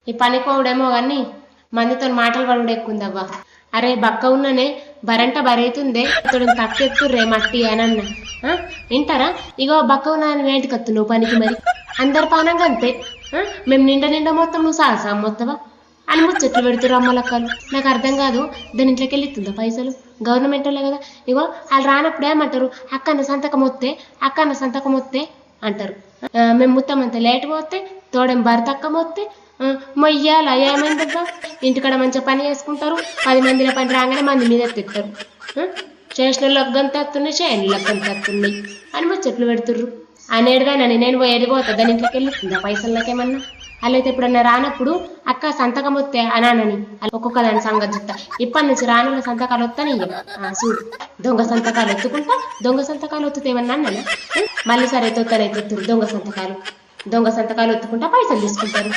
ఈ పనికోవడేమో కానీ మందితో మాటలు పడుడు ఎక్కుందవ్వా. అరే బక్క ఉన్ననే బరంట బరైతుందే ఇతడు తక్కెత్తుర్రే మట్టి అని అన్న వింటారా? ఇగో బక్క ఉన్నాను వేంటికి వత్తు నువ్వు పనికి మరి అందరు పానంగా అంతే. మేము నిండా మొత్తం నువ్వు సాహసా మొత్తవా అని ముచ్చట్లు పెడుతురు అమ్మలక్కలు. నాకు అర్థం కాదు, దాని ఇంట్లోకి వెళ్ళిస్తుందా పైసలు? గవర్నమెంట్ వాళ్ళే కదా. ఇగో వాళ్ళు రానప్పుడు ఏమంటారు, అక్కన్న సంతకం వస్తే అంటారు. మేము మొత్తం అంతా లేట్ పోతే తోడేం భర్తక్క మొత్తే మొయ్యాల ఏమైందబ్బా. ఇంటికాడ మంచిగా పని చేసుకుంటారు, 10 మందిలో పని రాగానే మంది మీద ఎత్తిస్తారు. చేసిన లగ్గంత ఎత్తున్నాయి, చేయని లగ్గంత ఎత్తున్నాయి అని ముచ్చట్లు పెడుతుర్రు. అనేడుగానని నేను పోతా దాని ఇంట్లోకి వెళ్ళిస్తుందా పైసలు నాకేమన్నా? అలాయితే ఎప్పుడన్నా రానప్పుడు అక్క సంతకం వస్తే అనానని ఒక్కొక్క దాని సంగతి చెప్తా. ఇప్పటి నుంచి రానున్న సంతకాలు వస్తాను చూడు. దొంగ సంతకాలు ఎత్తుకుంటా, దొంగ సంతకాలు వత్తుతేమన్నా అన్నానా? మళ్ళీ సరే ఎత్తుతారు దొంగ సంతకాలు ఎత్తుకుంటా పైసలు తీసుకుంటారు.